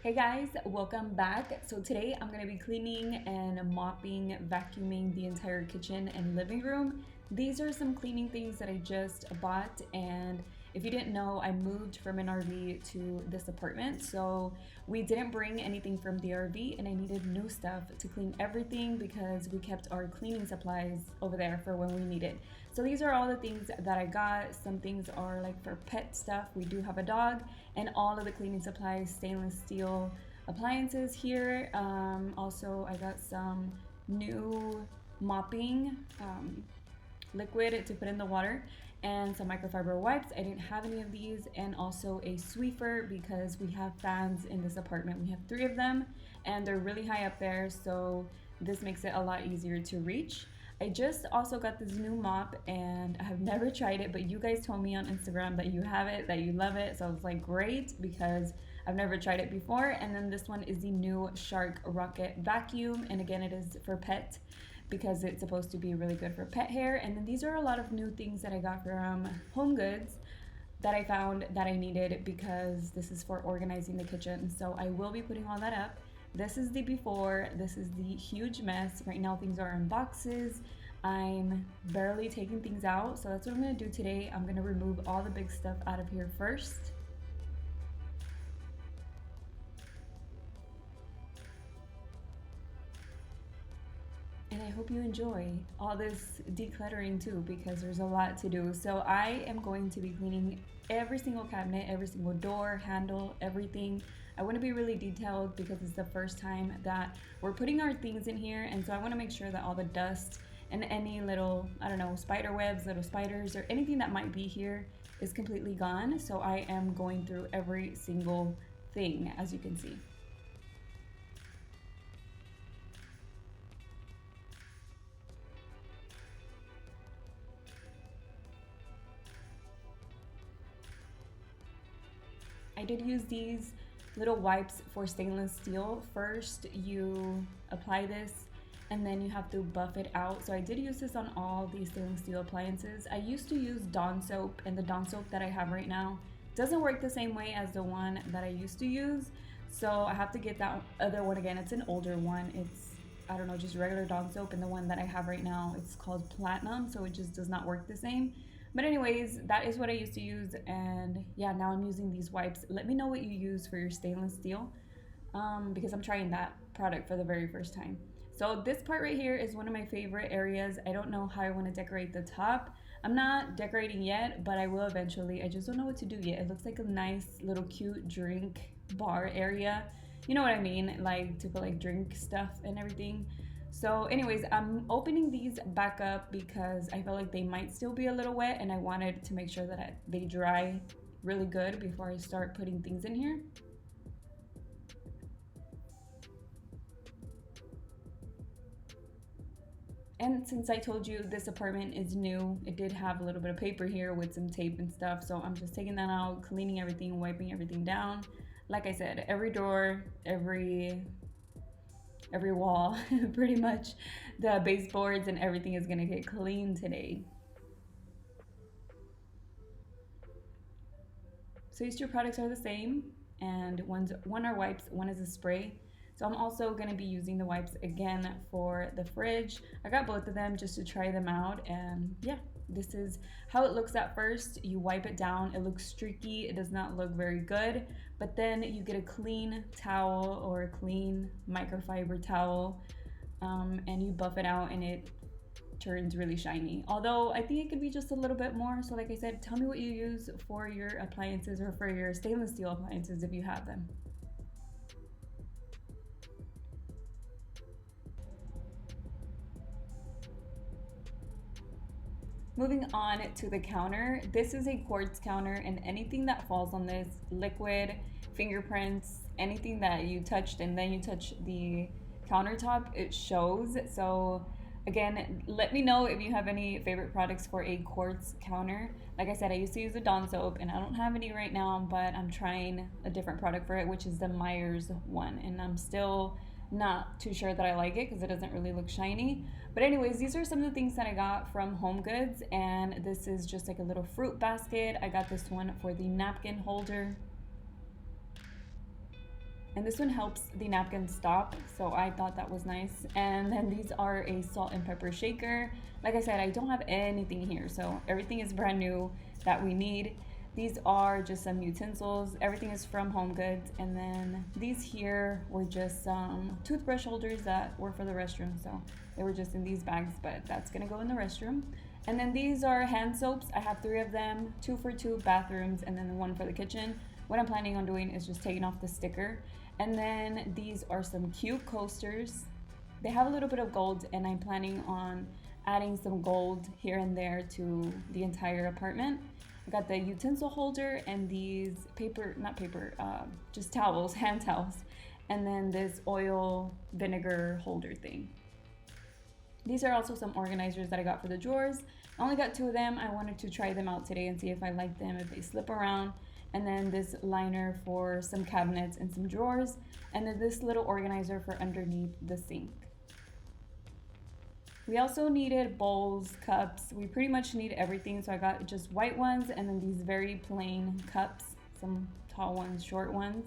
Hey guys, welcome back. So today I'm gonna be cleaning and mopping, vacuuming the entire kitchen and living room. These are some cleaning things that I just bought, and if you didn't know, I moved from an RV to this apartment. So we didn't bring anything from the RV and I needed new stuff to clean everything because we kept our cleaning supplies over there for when we need it. So these are all the things that I got. Some things are like for pet stuff. We do have a dog, and all of the cleaning supplies, stainless steel appliances here. Also, I got some new mopping liquid to put in the water and some microfiber wipes. I didn't have any of these, and also a Swiffer because we have fans in this apartment. We have 3 of them and they're really high up there, so this makes it a lot easier to reach. I just also got this new mop and I have never tried it, but you guys told me on Instagram that you have it, that you love it. So I was like, great, because I've never tried it before. And then this one is the new Shark Rocket Vacuum. And again, it is for pet because it's supposed to be really good for pet hair. And then these are a lot of new things that I got from Home Goods that I found that I needed because this is for organizing the kitchen. So I will be putting all that up. This is the before, this is the huge mess. Right now things are in boxes. I'm barely taking things out, so that's what I'm gonna do today. I'm gonna remove all the big stuff out of here first. And I hope you enjoy all this decluttering too, because there's a lot to do. So I am going to be cleaning every single cabinet, every single door, handle, everything. I want to be really detailed because it's the first time that we're putting our things in here, and so I want to make sure that all the dust and any little, I don't know, spider webs, little spiders, or anything that might be here is completely gone. So I am going through every single thing, as you can see. I did use these little wipes for stainless steel. First you apply this and then you have to buff it out. So I did use this on all these stainless steel appliances. I used to use Dawn soap, and the Dawn soap that I have right now doesn't work the same way as the one that I used to use. So I have to get that other one again. It's an older one. It's, I don't know, just regular Dawn soap, and the one that I have right now, it's called Platinum, so it just does not work the same. But anyways, that is what I used to use, and yeah, now I'm using these wipes. Let me know what you use for your stainless steel, because I'm trying that product for the very first time. So this part right here is one of my favorite areas. I don't know how I want to decorate the top. I'm not decorating yet, but I will eventually. I just don't know what to do yet. It looks like a nice little cute drink bar area. You know what I mean? Like to put like drink stuff and everything. So anyways, I'm opening these back up because I felt like they might still be a little wet, and I wanted to make sure that they dry really good before I start putting things in here. And since I told you this apartment is new, it did have a little bit of paper here with some tape and stuff. So I'm just taking that out, cleaning everything, wiping everything down. Like I said, every door, every wall, pretty much the baseboards and everything is gonna get clean today. So these 2 products are the same, and one are wipes, one is a spray. So I'm also gonna be using the wipes again for the fridge. I got both of them just to try them out, and yeah, this is how it looks at first. You wipe it down, it looks streaky, it does not look very good, but then you get a clean towel or a clean microfiber towel, and you buff it out and it turns really shiny. Although I think it could be just a little bit more. So like I said, tell me what you use for your appliances or for your stainless steel appliances if you have them. Moving on to the counter, this is a quartz counter, and anything that falls on this, liquid, fingerprints, anything that you touched and then you touch the countertop, it shows. So again, let me know if you have any favorite products for a quartz counter. Like I said, I used to use a Dawn soap and I don't have any right now, but I'm trying a different product for it, which is the Myers one, and I'm still not too sure that I like it because it doesn't really look shiny. But anyways, these are some of the things that I got from Home Goods, and this is just like a little fruit basket. I got this one for the napkin holder. and this one helps the napkin stop, so I thought that was nice. And then these are a salt and pepper shaker. Like I said, I don't have anything here, so everything is brand new that we need. These are just some utensils. Everything is from Home Goods. And then these here were just some toothbrush holders that were for the restroom, so they were just in these bags, but that's gonna go in the restroom. And then these are hand soaps. I have 3 of them, 2 for 2 bathrooms, and then the 1 for the kitchen. What I'm planning on doing is just taking off the sticker. And then these are some cute coasters. They have a little bit of gold, and I'm planning on adding some gold here and there to the entire apartment. I got the utensil holder and these just towels, hand towels, and then this oil vinegar holder thing. These are also some organizers that I got for the drawers. I only got 2 of them. I wanted to try them out today and see if I like them, if they slip around. And then this liner for some cabinets and some drawers. And then this little organizer for underneath the sink. We also needed bowls, cups. We pretty much need everything. So I got just white ones and then these very plain cups, some tall ones, short ones.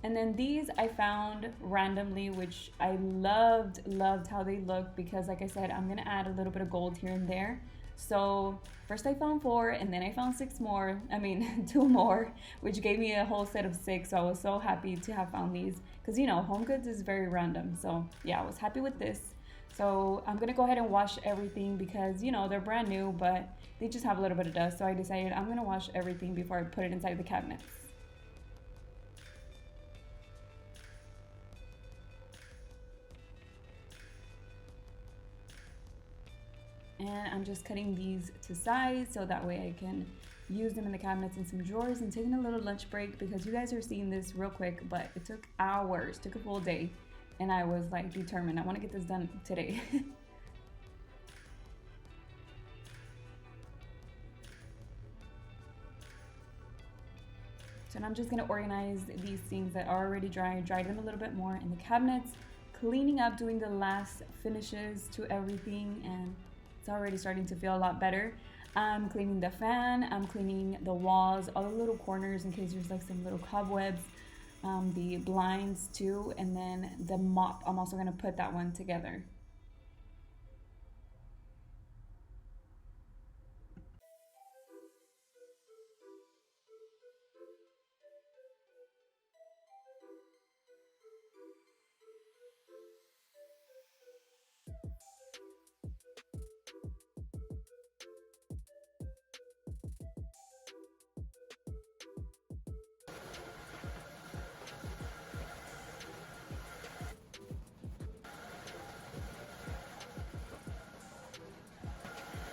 And then these I found randomly, which I loved how they look, because like I said, I'm gonna add a little bit of gold here and there. So first I found 4 and then I found 6 more, 2 more, which gave me a whole set of 6. So I was so happy to have found these, because you know, Home Goods is very random. So yeah, I was happy with this. So I'm gonna go ahead and wash everything because you know, they're brand new, but they just have a little bit of dust. So I decided I'm gonna wash everything before I put it inside the cabinets. And I'm just cutting these to size so that way I can use them in the cabinets and some drawers, and taking a little lunch break because you guys are seeing this real quick, but it took hours, took a full day, and I was like determined, I want to get this done today. So now I'm just gonna organize these things that are already dry them a little bit more in the cabinets, cleaning up, doing the last finishes to everything, and it's already starting to feel a lot better. I'm cleaning the fan, I'm cleaning the walls, all the little corners in case there's like some little cobwebs, the blinds too, and then the mop, I'm also gonna put that one together.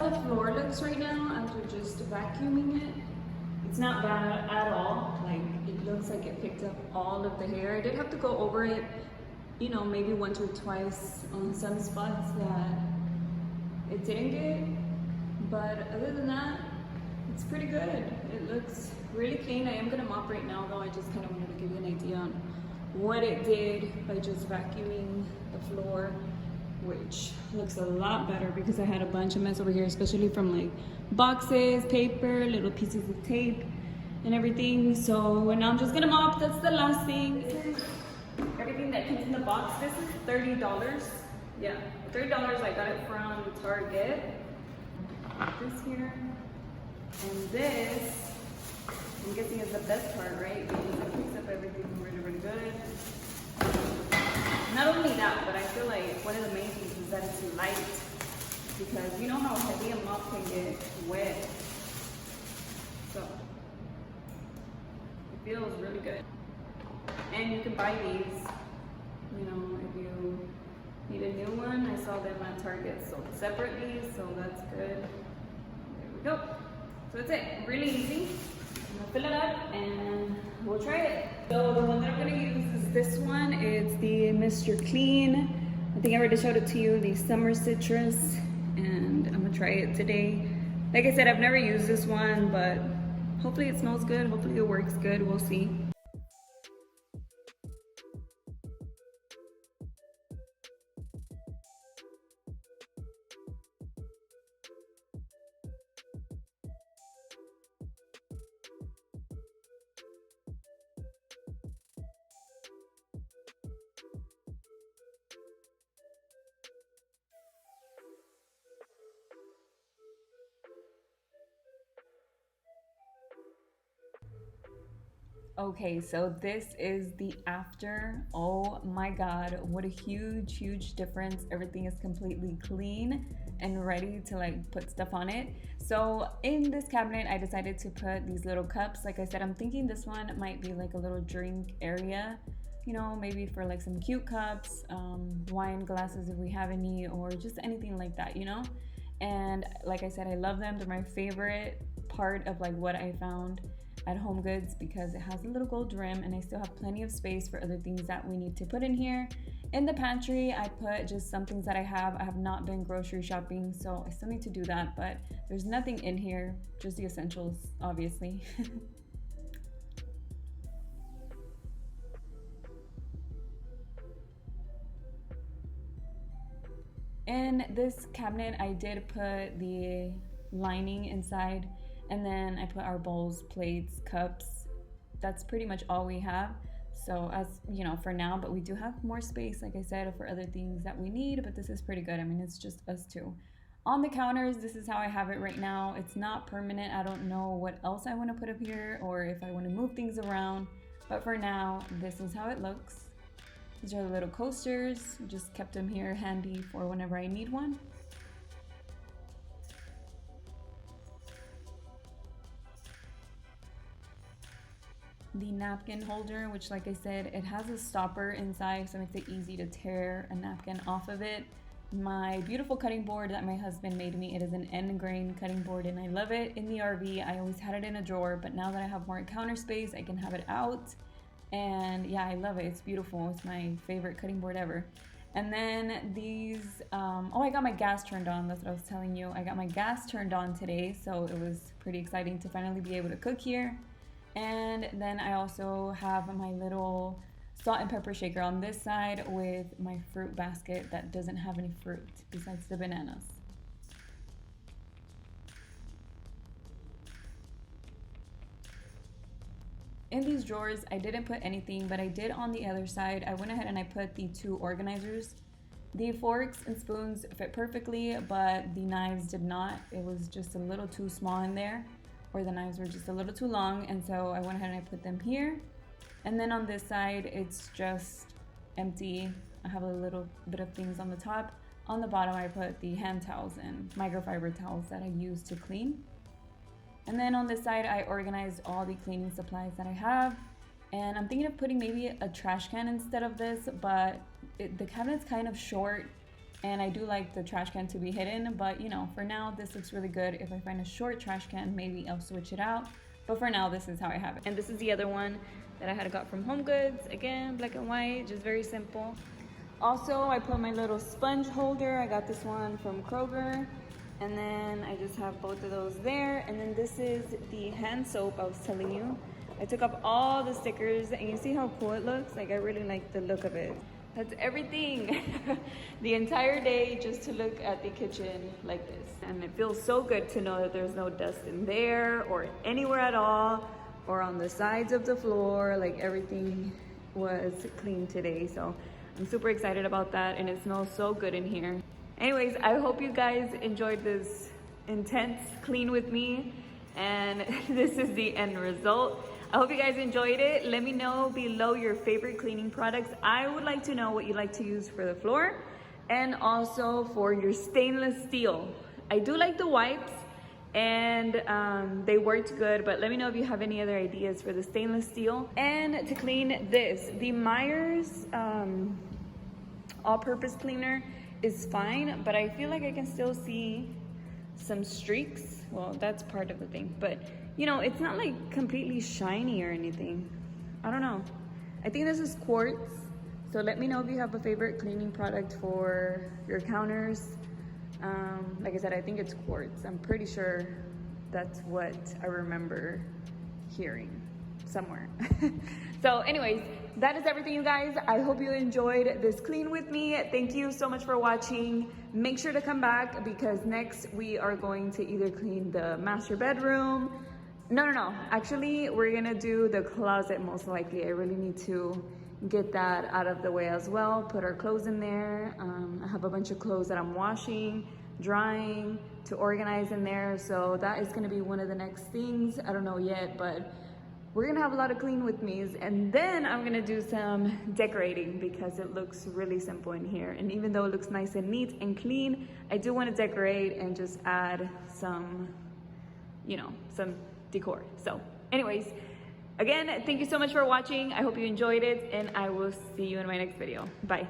How the floor looks right now after just vacuuming it. It's not bad at all. Like, it looks like it picked up all of the hair. I did have to go over it, you know, maybe once or twice on some spots that it didn't get, but other than that, it's pretty good. It looks really clean. I am gonna mop right now though. I just kind of wanted to give you an idea on what it did by just vacuuming the floor, which looks a lot better because I had a bunch of mess over here, especially from like boxes, paper, little pieces of tape and everything. So now I'm just gonna mop. That's the last thing. This is everything that comes in the box. This is $30. Yeah, $30. I got it from Target. This here and this, I'm guessing is the best part, right? Because it picks up everything really, really good. Not only that, but I feel like one of the main things is that it's light, because you know how heavy a mop can get wet. So it feels really good. And you can buy these, you know, if you need a new one. I saw them at Target sold separately, so that's good. There we go. So that's it, really easy. I'm gonna fill it up and we'll try it. So the one that I'm gonna use is this one. It's the Mr. Clean. I think I already showed it to you, the Summer Citrus, and I'm gonna try it today. Like I said, I've never used this one, but hopefully it smells good, hopefully it works good, we'll see. Okay, so this is the after. Oh my God, what a huge difference. Everything is completely clean and ready to like put stuff on it. So in this cabinet, I decided to put these little cups. Like I said, I'm thinking this one might be like a little drink area, you know, maybe for like some cute cups, wine glasses if we have any, or just anything like that, you know? And like I said, I love them. They're my favorite part of like what I found at Home Goods because it has a little gold rim and I still have plenty of space for other things that we need to put in here. In the pantry, I put just some things that I have not been grocery shopping, so I still need to do that, but there's nothing in here, just the essentials, obviously. In this cabinet, I did put the lining inside, and then I put our bowls, plates, cups. That's pretty much all we have. So as you know, for now, but we do have more space, like I said, for other things that we need, but this is pretty good. I mean, it's just us two. On the counters, this is how I have it right now. It's not permanent. I don't know what else I want to put up here or if I want to move things around, but for now, this is how it looks. These are the little coasters. Just kept them here handy for whenever I need one. The napkin holder, which like I said, it has a stopper inside, so it makes it easy to tear a napkin off of it. My beautiful cutting board that my husband made me, it is an end grain cutting board and I love it. In the RV, I always had it in a drawer, but now that I have more counter space, I can have it out. And yeah, I love it. It's beautiful. It's my favorite cutting board ever. And then these, oh, I got my gas turned on. That's what I was telling you. I got my gas turned on today, so it was pretty exciting to finally be able to cook here. And then I also have my little salt and pepper shaker on this side with my fruit basket that doesn't have any fruit besides the bananas. In these drawers, I didn't put anything, but I did on the other side. I went ahead and I put the two organizers. The forks and spoons fit perfectly, but the knives did not. It was just a little too small in there, or the knives were just a little too long, and so I went ahead and I put them here. And then on this side, it's just empty. I have a little bit of things on the top. On the bottom, I put the hand towels and microfiber towels that I use to clean. And then on this side, I organized all the cleaning supplies that I have. And I'm thinking of putting maybe a trash can instead of this, but the cabinet's kind of short and I do like the trash can to be hidden, but you know, for now, this looks really good. If I find a short trash can, maybe I'll switch it out. But for now, this is how I have it. And this is the other one that I had got from Home Goods. Again, black and white, just very simple. Also, I put my little sponge holder. I got this one from Kroger. And then I just have both of those there. And then this is the hand soap I was telling you. I took off all the stickers and you see how cool it looks? Like I really like the look of it. That's everything. The entire day just to look at the kitchen like this. And it feels so good to know that there's no dust in there or anywhere at all or on the sides of the floor. Like everything was clean today. So I'm super excited about that and it smells so good in here. Anyways, I hope you guys enjoyed this intense clean with me and this is the end result. I hope you guys enjoyed it. Let me know below your favorite cleaning products. I would like to know what you like to use for the floor and also for your stainless steel. I do like the wipes and they worked good, but let me know if you have any other ideas for the stainless steel. And to clean this, the Myers all-purpose cleaner is fine, but I feel like I can still see some streaks. Well, that's part of the thing, but you know, it's not like completely shiny or anything. I don't know. I think this is quartz. So let me know if you have a favorite cleaning product for your counters. Like I said, I think it's quartz. I'm pretty sure that's what I remember hearing somewhere. So anyways, that is everything, you guys. I hope you enjoyed this clean with me. Thank you so much for watching. Make sure to come back because next we are going to either clean the master bedroom. No. Actually, we're gonna do the closet most likely. I really need to get that out of the way as well. Put our clothes in there. I have a bunch of clothes that I'm washing, drying, to organize in there. So that is gonna be one of the next things. I don't know yet, but we're gonna have a lot of clean with me's, and then I'm gonna do some decorating because it looks really simple in here. And even though it looks nice and neat and clean, I do want to decorate and just add some, you know, some decor. So anyways, again, thank you so much for watching. I hope you enjoyed it, and I will see you in my next video. Bye.